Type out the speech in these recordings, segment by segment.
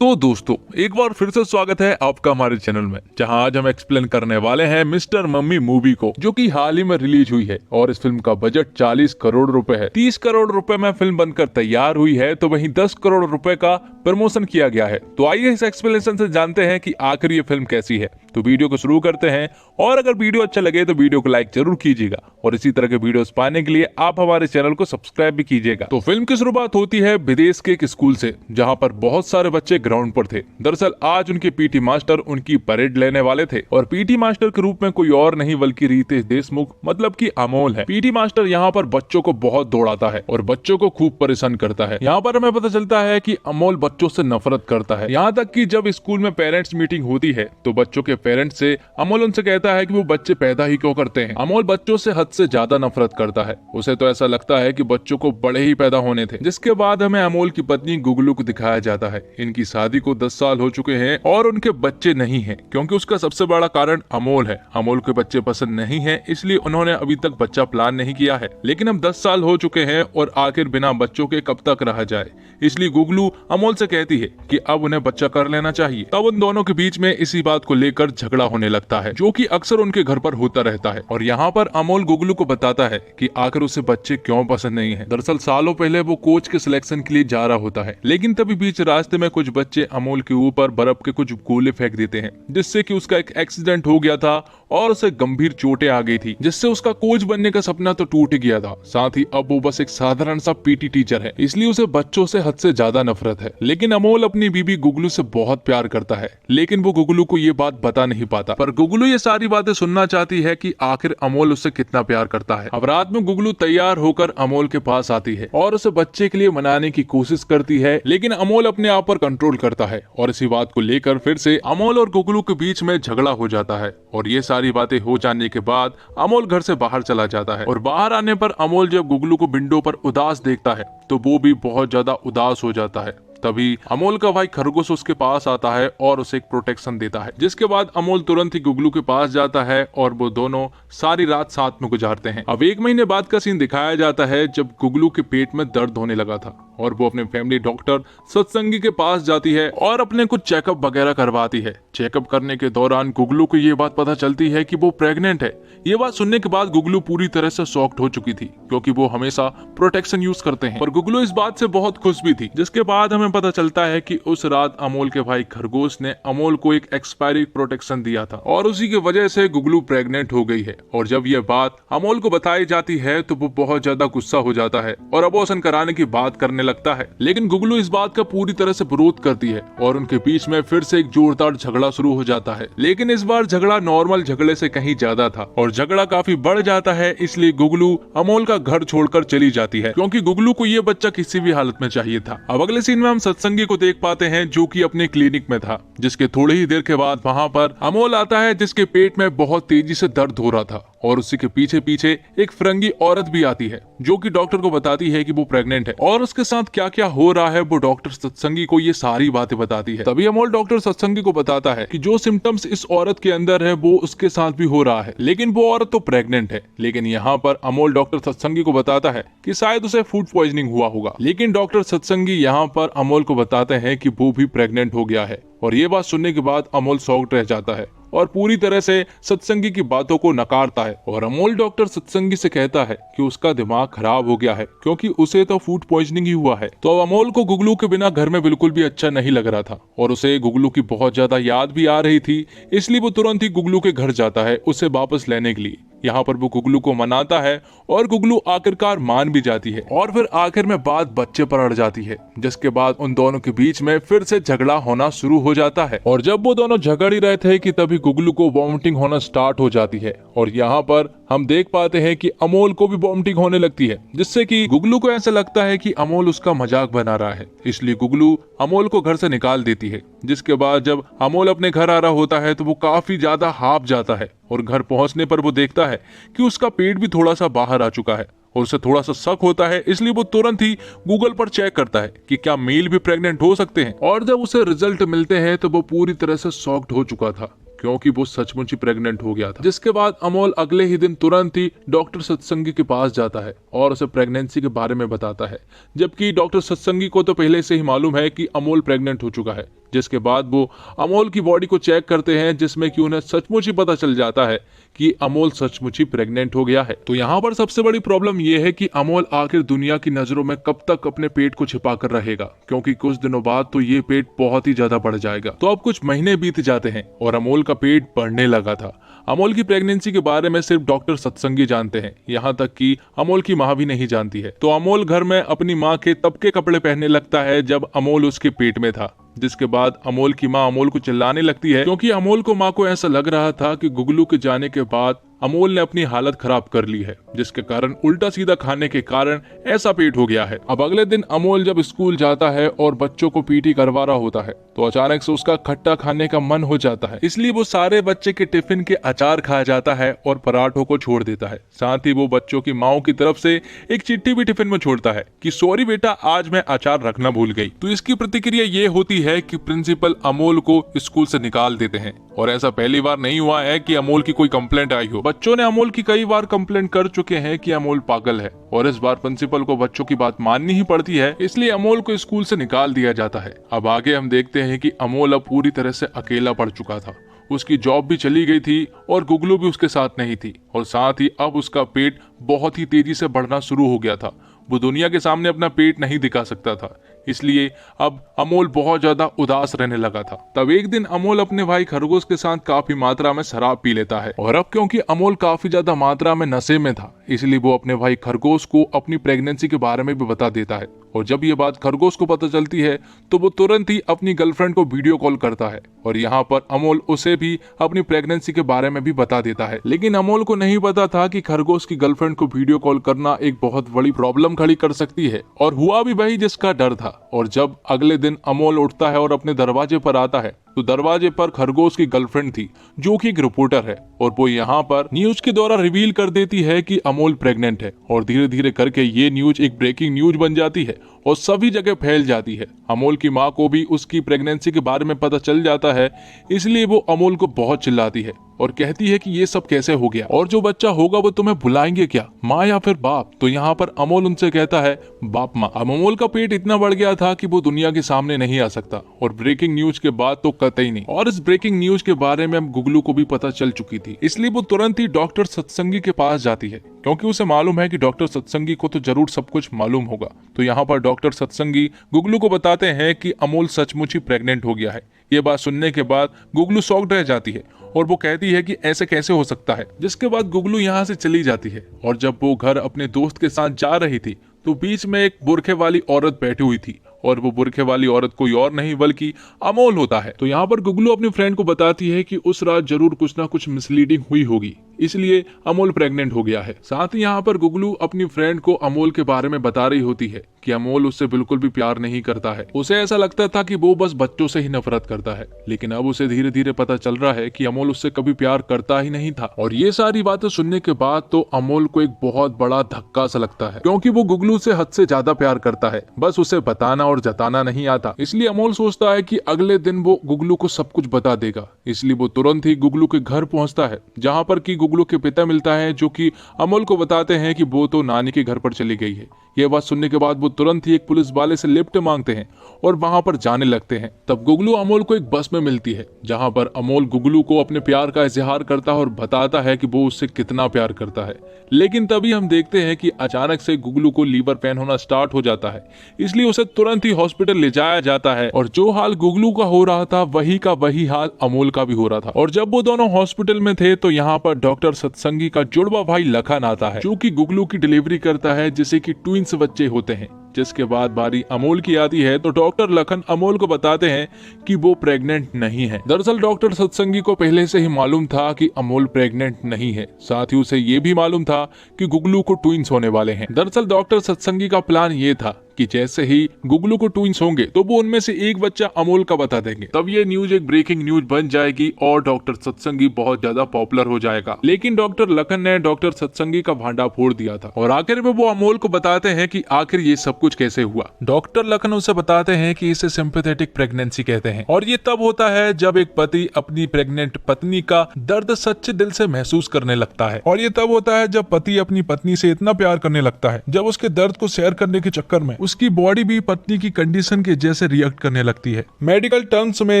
तो दोस्तों एक बार फिर से स्वागत है आपका हमारे चैनल में, जहां आज हम एक्सप्लेन करने वाले हैं मिस्टर मम्मी मूवी को, जो कि हाल ही में रिलीज हुई है। और इस फिल्म का बजट 40 करोड़ रुपए है। 30 करोड़ रुपए में फिल्म बनकर तैयार हुई है, तो वहीं 10 करोड़ रुपए का प्रमोशन किया गया है। तो आइए इस एक्सप्लेनेशन से जानते हैं कि आखिर ये फिल्म कैसी है। तो वीडियो को शुरू करते हैं, और अगर वीडियो अच्छा लगे तो वीडियो को लाइक जरूर कीजिएगा, और इसी तरह के वीडियोस पाने के लिए आप हमारे चैनल को सब्सक्राइब भी कीजिएगा। तो फिल्म की शुरुआत होती है विदेश के एक स्कूल से, जहां पर बहुत सारे बच्चे ग्राउंड पर थे। दरअसल आज उनके पीटी मास्टर उनकी परेड लेने वाले थे, और पीटी मास्टर के रूप में कोई और नहीं बल्कि रितेश देशमुख मतलब कि अमोल है। पीटी मास्टर यहाँ पर बच्चों को बहुत दौड़ाता है और बच्चों को खूब परेशान करता है। यहाँ पर हमें पता चलता है कि अमोल बच्चों से नफरत करता है। यहाँ तक कि जब स्कूल में पेरेंट्स मीटिंग होती है तो बच्चों के पेरेंट्स से अमोल उनसे कहता है कि वो बच्चे पैदा ही क्यों करते हैं। अमोल बच्चों से हद से ज्यादा नफरत करता है। उसे तो ऐसा लगता है कि बच्चों को बड़े ही पैदा होने थे। जिसके बाद हमें अमोल की पत्नी गुगलू को दिखाया जाता है। इनकी शादी को 10 साल हो चुके हैं और उनके बच्चे नहीं हैं, क्योंकि उसका सबसे बड़ा कारण अमोल है। अमोल के बच्चे पसंद नहीं है, इसलिए उन्होंने अभी तक बच्चा प्लान नहीं किया है। लेकिन अब 10 साल हो चुके हैं और आखिर बिना बच्चों के कब तक रहा जाए, इसलिए गुगलू अमोल से कहती है कि अब उन्हें बच्चा कर लेना चाहिए। तब उन दोनों के बीच में इसी बात को लेकर झगड़ा होने लगता है, जो कि अक्सर उनके घर पर होता रहता है। और यहाँ पर अमोल गुगलू को बताता है कि आखिर उसे बच्चे क्यों पसंद नहीं है। दरअसल सालों पहले वो कोच के सिलेक्शन के लिए जा रहा होता है, लेकिन तभी बीच रास्ते में कुछ बच्चे अमोल के ऊपर बर्फ के कुछ गोले फेंक देते हैं, जिससे कि उसका एक एक्सीडेंट हो गया था और उसे गंभीर चोटें आ गई थी, जिससे उसका कोच बनने का सपना तो टूट गया था। साथ ही अब वो बस एक साधारण सा पीटी टीचर है, इसलिए उसे बच्चों से हद से ज्यादा नफरत है। लेकिन अमोल अपनी बीबी गुगलू से बहुत प्यार करता है, लेकिन वो गुगलू को ये बात बता नहीं पाता। पर गुगलू ये सारी बातें सुनना चाहती है कि आखिर अमोल उससे कितना प्यार करता है। अब रात में गुगलू तैयार होकर अमोल के पास आती है और उसे बच्चे के लिए मनाने की कोशिश करती है, लेकिन अमोल अपने आप पर कंट्रोल करता है। और इसी बात को लेकर फिर से अमोल और गुगलू के बीच में झगड़ा हो जाता है। और ये सारी बातें हो जाने के बाद अमोल घर से बाहर चला जाता है। और बाहर आने पर अमोल जब गुगलू को विंडो पर उदास देखता है तो वो भी बहुत ज्यादा उदास हो जाता है। तभी अमोल का भाई खरगोश उसके पास आता है और उसे एक प्रोटेक्शन देता है, जिसके बाद अमोल तुरंत ही गुगलू के पास जाता है और वो दोनों सारी रात साथ में गुजारते हैं। अब 1 महीने बाद का सीन दिखाया जाता है, जब गुगलू के पेट में दर्द होने लगा था और वो अपने फैमिली डॉक्टर सत्संगी के पास जाती है और अपने कुछ चेकअप वगैरह करवाती है। चेकअप करने के दौरान गुगलू को ये बात पता चलती है कि वो प्रेग्नेंट है। ये बात सुनने के बाद गुगलू पूरी तरह से शॉक्ड हो चुकी थी, क्योंकि वो हमेशा प्रोटेक्शन यूज करते हैं। पर गुगलू इस बात से बहुत खुश भी थी। जिसके बाद हमें पता चलता है कि उस रात अमोल के भाई खरगोश ने अमोल को एक एक्सपायरी प्रोटेक्शन दिया था, और उसी की वजह से गुगलू प्रेग्नेंट हो गई है। और जब ये बात अमोल को बताई जाती है तो वो बहुत ज्यादा गुस्सा हो जाता है और अबॉर्शन कराने की बात करने लगता है। लेकिन गुगलू इस बात का पूरी तरह से विरोध करती है और उनके बीच में फिर से एक जोरदार झगड़ा शुरू हो जाता है। लेकिन इस बार झगड़ा नॉर्मल झगड़े से कहीं ज्यादा था और झगड़ा काफी बढ़ जाता है। इसलिए गुगलू अमोल का घर छोड़कर चली जाती है, क्योंकि गुगलू को ये बच्चा किसी भी हालत में चाहिए था। अब अगले सीन में हम सत्संगी को देख पाते हैं, जो कि अपने क्लिनिक में था। जिसके थोड़ी ही देर के बाद वहाँ पर अमोल आता है, जिसके पेट में बहुत तेजी से दर्द हो रहा था। और उसी के पीछे पीछे एक फिरंगी औरत भी आती है, जो कि डॉक्टर को बताती है कि वो प्रेग्नेंट है और उसके साथ क्या क्या हो रहा है वो डॉक्टर सत्संगी को ये सारी बातें बताती है। तभी अमोल डॉक्टर सत्संगी को बताता है कि जो सिम्टम्स इस औरत के अंदर है वो उसके साथ भी हो रहा है, लेकिन वो औरत तो प्रेग्नेंट है। लेकिन यहाँ पर अमोल डॉक्टर सत्संगी को बताता है कि शायद उसे फूड पॉइजनिंग हुआ होगा। लेकिन डॉक्टर सत्संगी यहाँ पर अमोल को बताते हैं कि वो भी प्रेग्नेंट हो गया है। और ये बात सुनने के बाद अमोल शॉक्ड रह जाता है और पूरी तरह से सत्संगी की बातों को नकारता है। और अमोल डॉक्टर सत्संगी से कहता है कि उसका दिमाग खराब हो गया है, क्योंकि उसे तो फूड पॉइजनिंग ही हुआ है। तो अब अमोल को गुगलू के बिना घर में बिल्कुल भी अच्छा नहीं लग रहा था और उसे गुगलू की बहुत ज्यादा याद भी आ रही थी। इसलिए वो तुरंत ही गुगलू के घर जाता है उसे वापस लेने के लिए। यहाँ पर वो गुगलू को मनाता है और गुगलू आखिरकार मान भी जाती है। और फिर आखिर में बात बच्चे पर अड़ जाती है, जिसके बाद उन दोनों के बीच में फिर से झगड़ा होना शुरू हो जाता है। और जब वो दोनों झगड़ ही रहे थे कि तभी गुगलू को वॉमिटिंग होना स्टार्ट हो जाती है। और यहाँ पर हम देख पाते हैं कि अमोल को भी वॉमिटिंग होने लगती है, जिससे कि गुगलू को ऐसा लगता है कि अमोल उसका मजाक बना रहा है। इसलिए गुगलू अमोल को घर से निकाल देती है। जिसके बाद जब अमोल अपने घर आ रहा होता है तो वो काफी ज्यादा हाफ जाता है और घर पहुंचने पर वो देखता है कि उसका पेट भी थोड़ा सा बाहर आ चुका है और उसे थोड़ा सा शक होता है। इसलिए वो तुरंत ही गूगल पर चेक करता है कि क्या मेल भी प्रेग्नेंट हो सकते हैं। और जब उसे रिजल्ट मिलते हैं तो वो पूरी तरह से शॉक्ड हो चुका था, क्योंकि वो सचमुच ही प्रेग्नेंट हो गया था। जिसके बाद अमोल अगले ही दिन तुरंत ही डॉक्टर सत्संगी के पास जाता है और उसे प्रेगनेंसी के बारे में बताता है, जबकि डॉक्टर सत्संगी को तो पहले से ही मालूम है कि अमोल प्रेग्नेंट हो चुका है। जिसके बाद वो अमोल की बॉडी को चेक करते हैं, जिसमें कि उन्हें सचमुच ही पता चल जाता है कि अमोल सचमुच ही प्रेग्नेंट हो गया है। तो यहाँ पर सबसे बड़ी प्रॉब्लम यह है कि अमोल आखिर दुनिया की नजरों में कब तक अपने पेट को छिपा कर रहेगा, क्योंकि कुछ दिनों बाद तो ये पेट बहुत ही ज्यादा बढ़ जाएगा। तो अब कुछ महीने बीत जाते हैं और अमोल का पेट बढ़ने लगा था। अमोल की प्रेगनेंसी के बारे में सिर्फ डॉक्टर सत्संगी जानते हैं, यहाँ तक कि अमोल की माँ भी नहीं जानती है। तो अमोल घर में अपनी माँ के तब के कपड़े पहनने लगता है जब अमोल उसके पेट में था। जिसके बाद अमोल की माँ अमोल को चिल्लाने लगती है, क्योंकि अमोल को माँ को ऐसा लग रहा था कि गुगलू के जाने के बाद अमोल ने अपनी हालत खराब कर ली है, जिसके कारण उल्टा सीधा खाने के कारण ऐसा पेट हो गया है। अब अगले दिन अमोल जब स्कूल जाता है और बच्चों को पीटी करवा रहा होता है, तो अचानक से उसका खट्टा खाने का मन हो जाता है। इसलिए वो सारे बच्चे के टिफिन के अचार खा जाता है और पराठों को छोड़ देता है। साथ ही वो बच्चों की माओ की तरफ से एक चिट्ठी भी टिफिन में छोड़ता है कि सॉरी बेटा, आज मैं अचार रखना भूल गई। तो इसकी प्रतिक्रिया ये होती है कि प्रिंसिपल अमोल को स्कूल से निकाल देते हैं। और ऐसा पहली बार नहीं हुआ है कि अमोल की कोई कंप्लेंट आई हो। बच्चों ने अमोल की कई बार कंप्लेंट कर चुके हैं कि अमोल पागल है, और इस बार प्रिंसिपल को बच्चों की बात माननी ही पड़ती है, इसलिए अमोल को स्कूल से निकाल दिया जाता है। अब आगे हम देखते हैं कि अमोल अब पूरी तरह से अकेला पड़ चुका था। उसकी जॉब भी चली गई थी और गुगलू भी उसके साथ नहीं थी, और साथ ही अब उसका पेट बहुत ही तेजी से बढ़ना शुरू हो गया था। वो दुनिया के सामने अपना पेट नहीं दिखा सकता था, इसलिए अब अमोल बहुत ज्यादा उदास रहने लगा था। तब एक दिन अमोल अपने भाई खरगोश के साथ काफी मात्रा में शराब पी लेता है, और अब क्योंकि अमोल काफी ज्यादा मात्रा में नशे में था, इसलिए वो अपने भाई खरगोश को अपनी प्रेगनेंसी के बारे में भी बता देता है। और जब ये बात खरगोश को पता चलती है तो वो तुरंत ही अपनी गर्लफ्रेंड को वीडियो कॉल करता है, और यहाँ पर अमोल उसे भी अपनी प्रेगनेंसी के बारे में भी बता देता है। लेकिन अमोल को नहीं पता था कि खरगोश की गर्लफ्रेंड को वीडियो कॉल करना एक बहुत बड़ी प्रॉब्लम खड़ी कर सकती है, और हुआ भी वही जिसका डर था। और जब अगले दिन अमोल उठता है और अपने दरवाजे पर आता है, तो दरवाजे पर खरगोश की गर्लफ्रेंड थी, जो कि एक रिपोर्टर है, और वो यहाँ पर न्यूज के द्वारा रिवील कर देती है कि अमोल प्रेग्नेंट है। और धीरे धीरे करके ये न्यूज एक ब्रेकिंग न्यूज बन जाती है और सभी जगह फैल जाती है। अमोल की माँ को भी उसकी प्रेगनेंसी के बारे में पता चल जाता है, इसलिए वो अमोल को बहुत चिल्लाती है और कहती है कि ये सब कैसे हो गया, और जो बच्चा होगा वो तुम्हें बुलाएंगे क्या, माँ या फिर बाप। तो यहाँ पर अमोल उनसे कहता है बाप माँ। अब अमोल का पेट इतना बढ़ गया था कि वो दुनिया के सामने नहीं आ सकता, और ब्रेकिंग न्यूज के बाद तो कतई नहीं। और इस ब्रेकिंग न्यूज के बारे में अब गुगलू को भी पता चल चुकी थी, इसलिए वो तुरंत ही डॉक्टर सत्संगी के पास जाती है, क्योंकि उसे मालूम है कि डॉक्टर सत्संगी को तो जरूर सब कुछ मालूम होगा। तो यहाँ पर डॉक्टर सत्संगी गुगलू को बताते हैं कि अमोल सचमुच ही प्रेग्नेंट हो गया है। ये बात सुनने के बाद गुगलू शॉक्ड रह जाती है और वो कहती है कि ऐसे कैसे हो सकता है। जिसके बाद गुगलू यहाँ से चली जाती है, और जब वो घर अपने दोस्त के साथ जा रही थी तो बीच में एक बुरखे वाली औरत बैठी हुई थी, और वो बुरखे वाली औरत कोई और नहीं बल्कि अमोल होता है। तो यहाँ पर गुगलू अपनी फ्रेंड को बताती है कि उस रात जरूर कुछ ना कुछ मिसलीडिंग हुई होगी, इसलिए अमोल प्रेग्नेंट हो गया है। साथ ही यहाँ पर गुगलू अपनी फ्रेंड को अमोल के बारे में बता रही होती है कि अमोल उससे बिल्कुल भी प्यार नहीं करता है। उसे ऐसा लगता था कि वो बस बच्चों से ही नफरत करता है, लेकिन अब उसे धीरे धीरे पता चल रहा है कि अमोल उससे कभी प्यार करता ही नहीं था। और ये सारी बातें सुनने के बाद तो अमोल को एक बहुत बड़ा धक्का सा लगता है, क्योंकि वो गुगलू से हद से ज्यादा प्यार करता है, बस उसे बताना और जताना नहीं आता। इसलिए अमोल सोचता है कि अगले दिन वो गुगलू को सब कुछ बता देगा, इसलिए वो तुरंत ही गुगलू के घर पहुंचता है, जहाँ पर कि गुगलू के पिता मिलता है, जो कि अमोल को बताते हैं कि वो तो नानी के घर पर चली गई है। ये बात सुनने के बाद वो तुरंत ही एक पुलिस वाले से लिफ्ट मांगते हैं और वहां पर जाने लगते हैं। तब गुगलू अमोल को एक बस में मिलती है, जहां पर अमोल गुगलू को अपने प्यार का इजहार करता है और बताता है कि वो उससे कितना प्यार करता है। लेकिन तभी हम देखते हैं कि अचानक से गुगलू को लीवर पेन होना स्टार्ट हो जाता है, इसलिए उसे तुरंत ही हॉस्पिटल ले जाया जाता है। और जो हाल गुगलू का हो रहा था वही का वही हाल अमोल का भी हो रहा था। और जब वो दोनों हॉस्पिटल में थे तो यहाँ पर डॉक्टर सत्संगी का जुड़वा भाई लखन आता है, जो कि गुगलू की डिलीवरी करता है, जिसे कि ट्विंस बच्चे होते हैं। जिसके बाद बारी अमोल की आती है तो डॉक्टर लखन अमोल को बताते हैं कि वो प्रेग्नेंट नहीं है। दरअसल डॉक्टर सत्संगी को पहले से ही मालूम था कि अमोल प्रेग्नेंट नहीं है, साथ ही उसे ये भी मालूम था कि गुगलू को ट्विंस होने वाले हैं। दरअसल डॉक्टर सत्संगी का प्लान ये था कि जैसे ही गुगलू को ट्विंस होंगे तो वो उनमें से एक बच्चा अमोल का बता देंगे। तब ये न्यूज एक ब्रेकिंग न्यूज बन जाएगी और डॉक्टर सत्संगी बहुत ज्यादा पॉपुलर हो जाएगा। लेकिन डॉक्टर लखन ने डॉक्टर सत्संगी का भांडा फोड़ दिया था और आखिर में वो अमोल को बताते हैं कि आखिर ये सब कुछ कैसे हुआ। डॉक्टर लखन उसे बताते हैं कि इसे सिंपैथेटिक प्रेगनेंसी कहते हैं और ये तब होता है जब एक पति अपनी प्रेग्नेंट पत्नी का दर्द सच्चे दिल से महसूस करने लगता है। और ये तब होता है जब पति अपनी पत्नी से इतना प्यार करने लगता है जब उसके दर्द को शेयर करने के चक्कर में उसकी बॉडी भी पत्नी की कंडीशन के जैसे रिएक्ट करने लगती है। मेडिकल टर्म्स में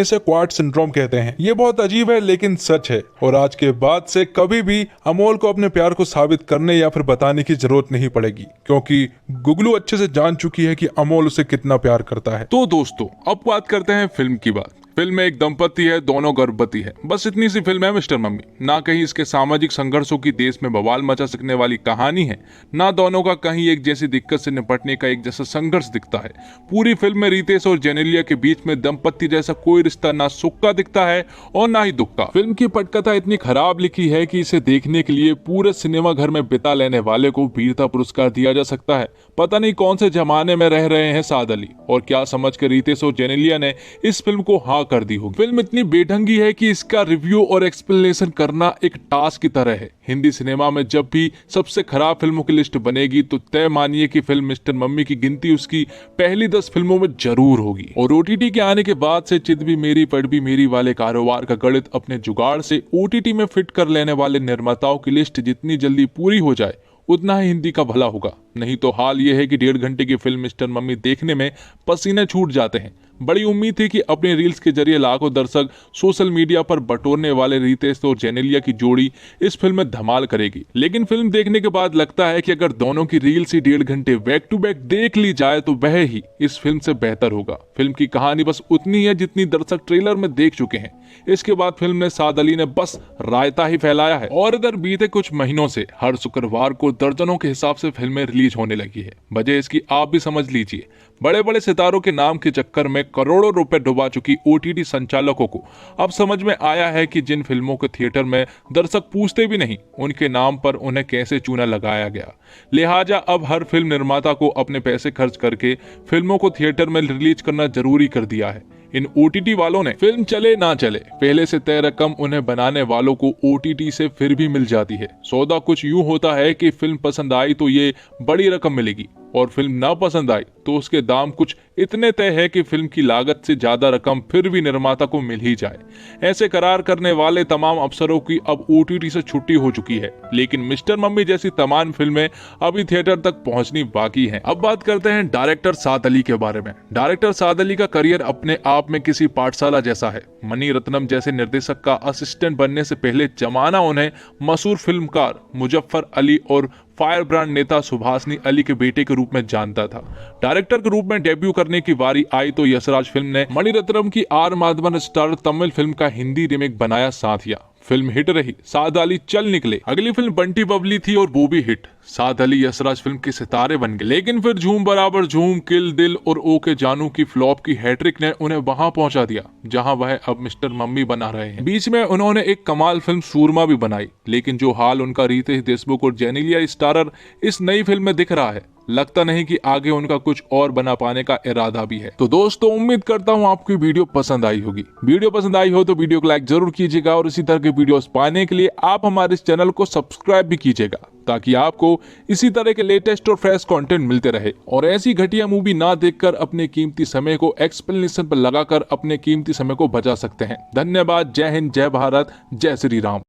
इसे क्वार्ट सिंड्रोम कहते हैं। ये बहुत अजीब है लेकिन सच है और आज के बाद से कभी भी अमोल को अपने प्यार को साबित करने या फिर बताने की जरूरत नहीं पड़ेगी क्योंकि गुगलू अच्छे से जान चुकी है कि अमोल उसे कितना प्यार करता है। तो दोस्तों अब बात करते हैं फिल्म की बात। फिल्म में एक दंपति है, दोनों गर्भवती है, बस इतनी सी फिल्म है मिस्टर मम्मी। ना कहीं इसके सामाजिक संघर्षों की देश में बवाल मचा सकने वाली कहानी है, ना दोनों का कहीं एक जैसी दिक्कत से निपटने का एक जैसा संघर्ष दिखता है। पूरी फिल्म में रितेश और जेनेलिया के बीच में दंपति जैसा कोई रिश्ता ना सुख का दिखता है और ना ही दुख का। फिल्म की पटकथा इतनी खराब लिखी है कि इसे देखने के लिए पूरे सिनेमा घर में बिता लेने वाले को वीरता पुरस्कार दिया जा सकता है। पता नहीं कौन से जमाने में रह रहे हैं साद अली और क्या समझ कर रितेश और जेनेलिया ने इस फिल्म को हाँ कर दी होगी। फिल्म इतनी बेढंगी है कि इसका रिव्यू और एक्सप्लेनेशन करना एक टास्क की तरह है। हिंदी सिनेमा में जब भी सबसे खराब फिल्मों की लिस्ट बनेगी तो तय मानिए कि फिल्म मिस्टर मम्मी की गिनती उसकी पहली 10 फिल्मों में जरूर होगी। और ओटीटी के आने के बाद से चित भी मेरी पट भी मेरी वाले कारोबार का गणित अपने जुगाड़ से ओटीटी में फिट कर लेने वाले निर्माताओं की लिस्ट जितनी जल्दी पूरी हो जाए उतना ही हिंदी का भला होगा। नहीं तो हाल ये है कि 1.5 घंटे की फिल्म मिस्टर मम्मी देखने में पसीने छूट जाते हैं। बड़ी उम्मीद थी कि अपने रील्स के जरिए लाखों दर्शक सोशल मीडिया पर बटोरने वाले रितेश और जेनेलिया की जोड़ी इस फिल्म में धमाल करेगी, लेकिन फिल्म देखने के बाद लगता है कि अगर दोनों की रील्स ही 1.5 घंटे बैक टू बैक देख ली जाए तो वह ही इस फिल्म से बेहतर होगा। फिल्म की कहानी बस उतनी है जितनी दर्शक ट्रेलर में देख चुके हैं। इसके बाद फिल्म ने साद अली ने बस रायता ही फैलाया है और इधर बीते कुछ महीनों से हर शुक्रवार को दर्जनों के हिसाब से फिल्में रिलीज होने लगी है। वजह इसकी आप भी समझ लीजिए। बड़े बड़े सितारों के नाम के चक्कर में करोड़ों रुपए डुबा चुकी ओटीटी संचालकों को अब समझ में आया है कि जिन फिल्मों के थिएटर में दर्शक पूछते भी नहीं उनके नाम पर उन्हें कैसे चूना लगाया गया। लिहाजा अब हर फिल्म निर्माता को अपने पैसे खर्च करके फिल्मों को थिएटर में रिलीज करना जरूरी कर दिया है। इन ओटीटी वालों ने फिल्म चले ना चले पहले से तय रकम उन्हें बनाने वालों को ओटीटी से फिर भी मिल जाती है। सौदा कुछ यूं होता है कि फिल्म पसंद आई तो ये बड़ी रकम मिलेगी और फिल्म ना पसंद आई तो उसके दाम कुछ इतने तय है कि फिल्म की लागत से ज्यादा रकम फिर भी निर्माता को मिल ही जाए। ऐसे करार करने वाले तमाम अफसरों की अब ओटीटी से छुट्टी हो चुकी है, लेकिन मिस्टर मम्मी जैसी तमाम फिल्में अभी थिएटर तक पहुंचनी बाकी हैं। अब बात करते हैं डायरेक्टर साद अली के बारे में। डायरेक्टर साद अली का करियर अपने आप में किसी पाठशाला जैसा है। मणि रत्नम जैसे निर्देशक का असिस्टेंट बनने से पहले जमाना उन्हें मशहूर फिल्मकार मुजफ्फर अली और फायर ब्रांड नेता सुभाषनी अली के बेटे के रूप में जानता था। डायरेक्टर के रूप में डेब्यू करने की बारी आई तो यशराज फिल्म ने मणिरत्नम की R Madhavan star Tamil film का हिंदी रीमेक बनाया साथिया। फिल्म हिट रही, साद अली चल निकले। अगली फिल्म बंटी बबली थी और वो भी हिट। साद अली यशराज फिल्म के सितारे बन गए, लेकिन फिर झूम बराबर झूम, किल दिल और ओके जानू की फ्लॉप की हैट्रिक ने उन्हें वहां पहुंचा दिया जहां वह अब मिस्टर मम्मी बना रहे हैं। बीच में उन्होंने एक कमाल फिल्म सूरमा भी बनाई, लेकिन जो हाल उनका रितेश देशमुख और जेनेलिया स्टारर इस नई फिल्म में दिख रहा है, लगता नहीं कि आगे उनका कुछ और बना पाने का इरादा भी है। तो दोस्तों उम्मीद करता हूँ आपकी वीडियो पसंद आई होगी। वीडियो पसंद आई हो तो वीडियो को लाइक जरूर कीजिएगा और इसी तरह के वीडियोस पाने के लिए आप हमारे इस चैनल को सब्सक्राइब भी कीजिएगा ताकि आपको इसी तरह के लेटेस्ट और फ्रेश कंटेंट मिलते रहे और ऐसी घटिया मूवी ना देखकर अपने कीमती समय को एक्सप्लेनेशन पर लगाकर अपने कीमती समय को बचा सकते हैं। धन्यवाद। जय हिंद, जय भारत, जय श्री राम।